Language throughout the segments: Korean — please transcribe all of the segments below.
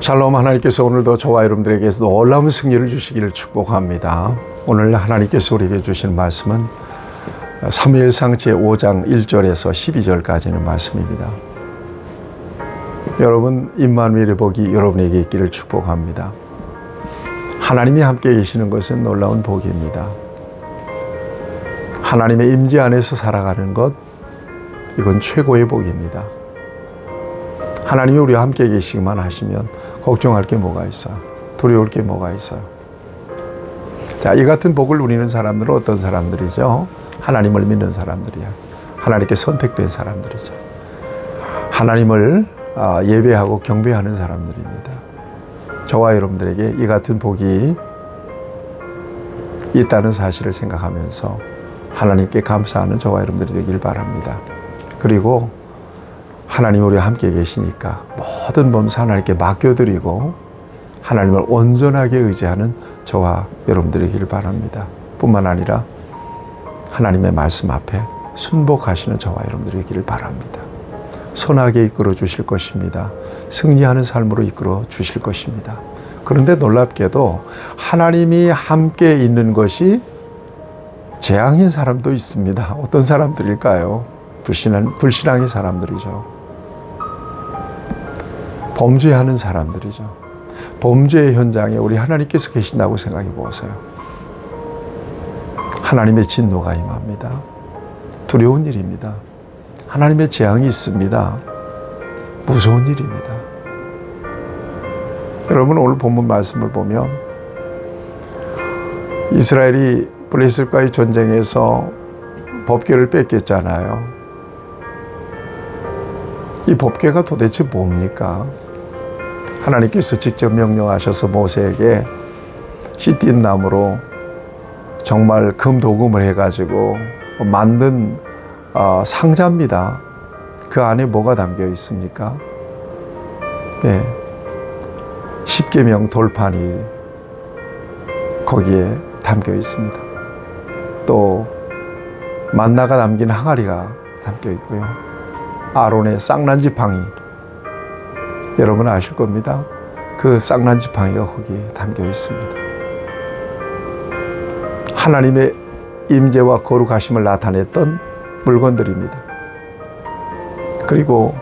샬롬. 하나님께서 오늘도 저와 여러분들에게 놀라운 승리를 주시기를 축복합니다. 오늘 하나님께서 우리에게 주신 말씀은 사무엘상 제5장 1절에서 12절까지는 말씀입니다. 여러분, 임마누엘의 복이 여러분에게 있기를 축복합니다. 하나님이 함께 계시는 것은 놀라운 복입니다. 하나님의 임재 안에서 살아가는 것, 이건 최고의 복입니다. 하나님이 우리와 함께 계시기만 하시면 걱정할 게 뭐가 있어요? 두려울 게 뭐가 있어요? 자, 이 같은 복을 누리는 사람들은 어떤 사람들이죠? 하나님을 믿는 사람들이야. 하나님께 선택된 사람들이죠. 하나님을 예배하고 경배하는 사람들입니다. 저와 여러분들에게 이 같은 복이 있다는 사실을 생각하면서 하나님께 감사하는 저와 여러분들이 되길 바랍니다. 그리고 하나님 우리와 함께 계시니까 모든 범사 하나님께 맡겨드리고 하나님을 온전하게 의지하는 저와 여러분들이길 바랍니다. 뿐만 아니라 하나님의 말씀 앞에 순복하시는 저와 여러분들이길 바랍니다. 선하게 이끌어 주실 것입니다. 승리하는 삶으로 이끌어 주실 것입니다. 그런데 놀랍게도 하나님이 함께 있는 것이 재앙인 사람도 있습니다. 어떤 사람들일까요? 불신앙의 사람들이죠. 범죄하는 사람들이죠. 범죄의 현장에 우리 하나님께서 계신다고 생각해 보세요. 하나님의 진노가 임합니다. 두려운 일입니다. 하나님의 재앙이 있습니다. 무서운 일입니다. 여러분, 오늘 본문 말씀을 보면 이스라엘이 블레셋과의 전쟁에서 법궤를 뺏겼잖아요. 이 법궤가 도대체 뭡니까? 하나님께서 직접 명령하셔서 모세에게 시띠임 나무로 정말 금도금을 해가지고 만든 상자입니다. 그 안에 뭐가 담겨 있습니까? 네, 십계명 돌판이 거기에 담겨 있습니다. 또 만나가 담긴 항아리가 담겨 있고요. 아론의 쌍난지팡이, 여러분 아실 겁니다. 그 쌍난지팡이가 거기에 담겨 있습니다. 하나님의 임재와 거룩하심을 나타냈던 물건들입니다. 그리고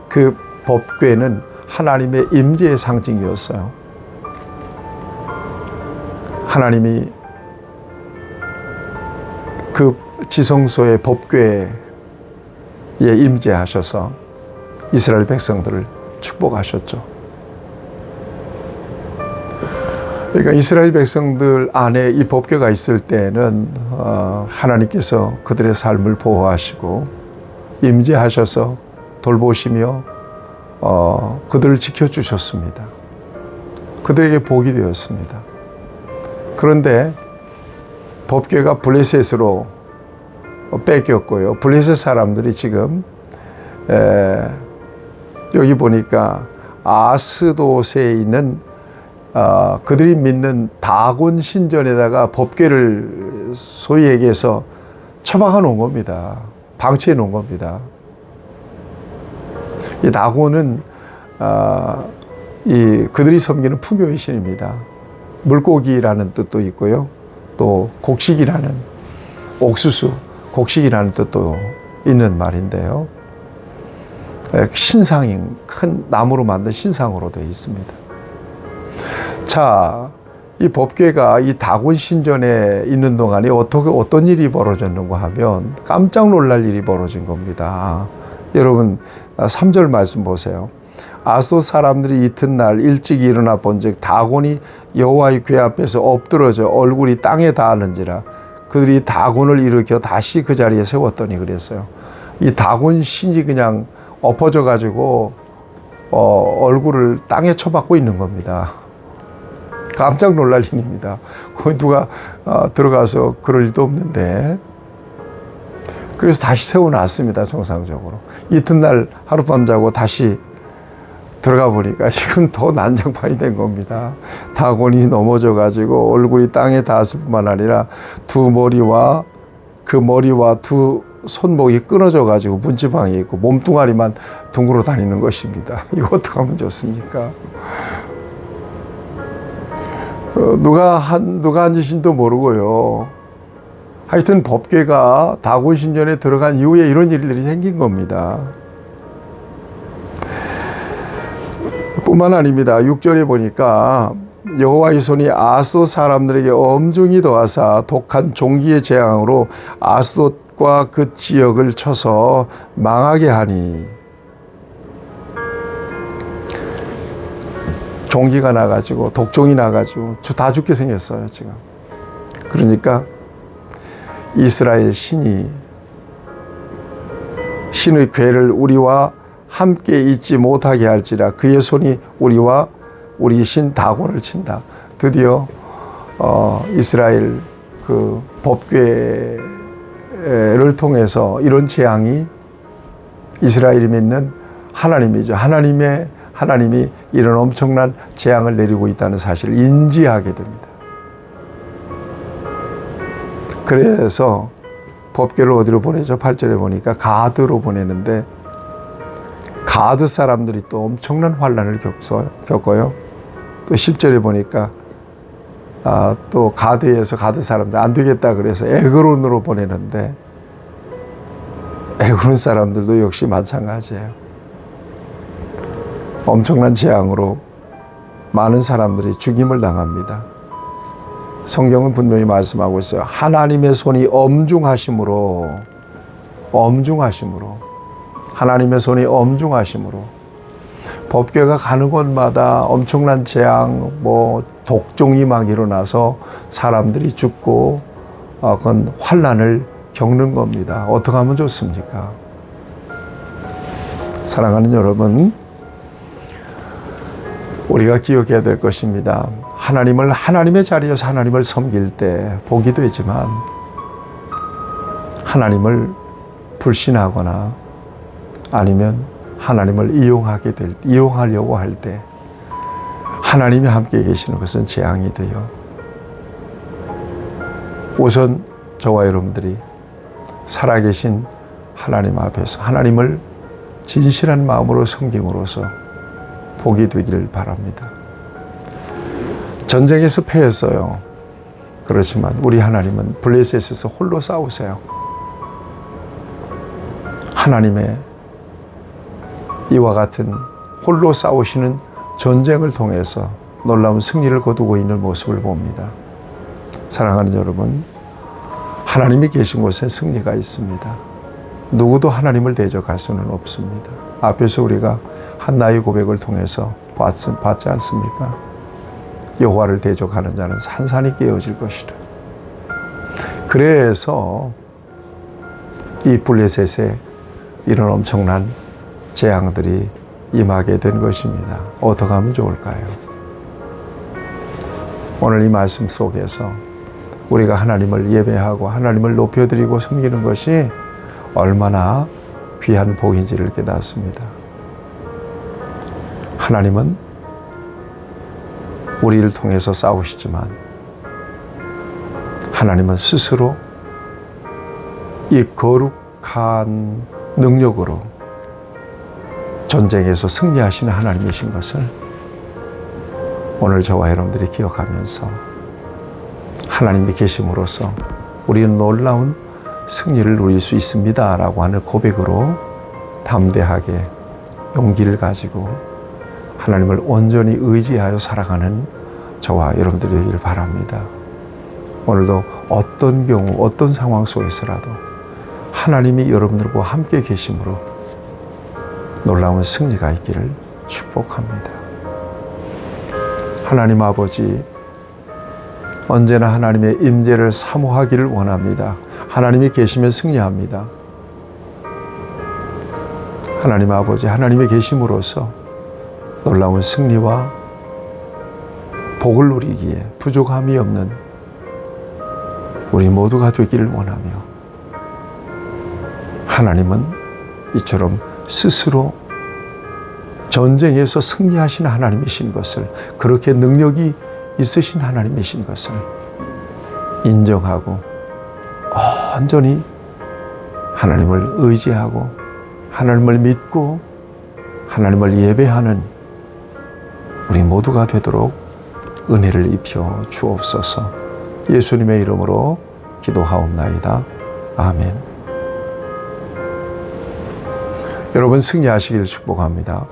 그 법궤는 하나님의 임재의 상징이었어요. 하나님이 그 지성소의 법궤에 임재하셔서 이스라엘 백성들을 축복하셨죠. 그러니까 이스라엘 백성들 안에 이 법궤가 있을 때는 하나님께서 그들의 삶을 보호하시고 임재하셔서 돌보시며 그들을 지켜주셨습니다. 그들에게 복이 되었습니다. 그런데 법궤가 블레셋으로 뺏겼고요. 블레셋 사람들이 지금 여기 보니까 아스돗에 있는 그들이 믿는 다곤 신전에다가 법궤를 소위 얘기해서 처박아 놓은 겁니다. 방치해 놓은 겁니다. 이 다곤은 그들이 섬기는 풍요의 신입니다. 물고기라는 뜻도 있고요. 또 곡식이라는 옥수수, 곡식이라는 뜻도 있는 말인데요. 신상인 큰 나무로 만든 신상으로 되어 있습니다. 자, 이 법궤가 이 다곤 신전에 있는 동안에 어떤 일이 벌어졌는가 하면 깜짝 놀랄 일이 벌어진 겁니다. 여러분 3절 말씀 보세요. 아스돗 사람들이 이튿날 일찍 일어나 본즉 다곤이 여호와의 궤 앞에서 엎드러져 얼굴이 땅에 닿았는지라 그들이 다곤을 일으켜 다시 그 자리에 세웠더니 그랬어요. 이 다곤 신이 그냥 엎어져 가지고 얼굴을 땅에 쳐박고 있는 겁니다. 깜짝 놀랄 일입니다. 거기 누가 들어가서 그럴 일도 없는데. 그래서 다시 세워놨습니다. 정상적으로. 이튿날 하룻밤 자고 다시 들어가 보니까 지금 더 난장판이 된 겁니다. 다곤이 넘어져 가지고 얼굴이 땅에 닿았을 뿐만 아니라 두 머리와 두 손목이 끊어져 가지고 문지방이 있고 몸뚱아리만 둥그러 다니는 것입니다. 이거 어떻게 하면 좋습니까? 누가 한 짓인도 모르고요. 하여튼 법궤가 다곤 신전에 들어간 이후에 이런 일들이 생긴 겁니다. 뿐만 아닙니다. 6절에 보니까 여호와의 손이 아스돗 사람들에게 엄중히 더하사 독한 종기의 재앙으로 아스돗과 그 지역을 쳐서 망하게 하니, 종기가 나가지고 독종이 나가지고 다 죽게 생겼어요 지금. 그러니까 이스라엘 신의 궤를 우리와 함께 있지 못하게 할지라 그의 손이 우리와 우리 신 다곤을 친다. 드디어 이스라엘 그 법궤를 통해서 이런 재앙이 이스라엘이 믿는 하나님이죠. 하나님이 이런 엄청난 재앙을 내리고 있다는 사실을 인지하게 됩니다. 그래서 법궤를 어디로 보내죠? 8절에 보니까 가드로 보내는데, 가드 사람들이 또 엄청난 환난을 겪어요. 또 10절에 보니까 또 가드에서 가드 사람들 안 되겠다 그래서 에그론으로 보내는데, 에그론 사람들도 역시 마찬가지예요. 엄청난 재앙으로 많은 사람들이 죽임을 당합니다. 성경은 분명히 말씀하고 있어요. 하나님의 손이 엄중하심으로, 하나님의 손이 엄중하심으로 법궤가 가는 곳마다 엄청난 재앙, 독종이 막 일어나서 사람들이 죽고 그건 환난을 겪는 겁니다. 어떻게 하면 좋습니까? 사랑하는 여러분, 우리가 기억해야 될 것입니다. 하나님의 자리에서 하나님을 섬길 때 복이 되지만, 하나님을 불신하거나 아니면 하나님을 이용하려고 할 때 하나님이 함께 계시는 것은 재앙이 돼요. 우선 저와 여러분들이 살아계신 하나님 앞에서 하나님을 진실한 마음으로 섬김으로써 복이 되길 바랍니다. 전쟁에서 패했어요. 그렇지만 우리 하나님은 블레셋에서 홀로 싸우세요. 하나님의 이와 같은 홀로 싸우시는 전쟁을 통해서 놀라운 승리를 거두고 있는 모습을 봅니다. 사랑하는 여러분, 하나님이 계신 곳에 승리가 있습니다. 누구도 하나님을 대적할 수는 없습니다. 앞에서 우리가 한나의 고백을 통해서 봤지 않습니까? 여호와를 대적하는 자는 산산이 깨어질 것이라. 그래서 이 블레셋에 이런 엄청난 재앙들이 임하게 된 것입니다. 어떻게 하면 좋을까요? 오늘 이 말씀 속에서 우리가 하나님을 예배하고 하나님을 높여드리고 섬기는 것이 얼마나 귀한 복인지를 깨닫습니다. 하나님은 우리를 통해서 싸우시지만 하나님은 스스로 이 거룩한 능력으로 전쟁에서 승리하시는 하나님이신 것을 오늘 저와 여러분들이 기억하면서 하나님이 계심으로써 우리는 놀라운 승리를 누릴 수 있습니다 라고 하는 고백으로 담대하게 용기를 가지고 하나님을 온전히 의지하여 살아가는 저와 여러분들이 되길 바랍니다. 오늘도 어떤 경우 어떤 상황 속에서라도 하나님이 여러분들과 함께 계심으로 놀라운 승리가 있기를 축복합니다. 하나님 아버지, 언제나 하나님의 임재를 사모하기를 원합니다. 하나님이 계시면 승리합니다. 하나님 아버지, 하나님이 계심으로써 놀라운 승리와 복을 누리기에 부족함이 없는 우리 모두가 되기를 원하며, 하나님은 이처럼 스스로 전쟁에서 승리하신 하나님이신 것을, 그렇게 능력이 있으신 하나님이신 것을 인정하고 온전히 하나님을 의지하고 하나님을 믿고 하나님을 예배하는 우리 모두가 되도록 은혜를 입혀 주옵소서. 예수님의 이름으로 기도하옵나이다. 아멘. 여러분 승리하시길 축복합니다.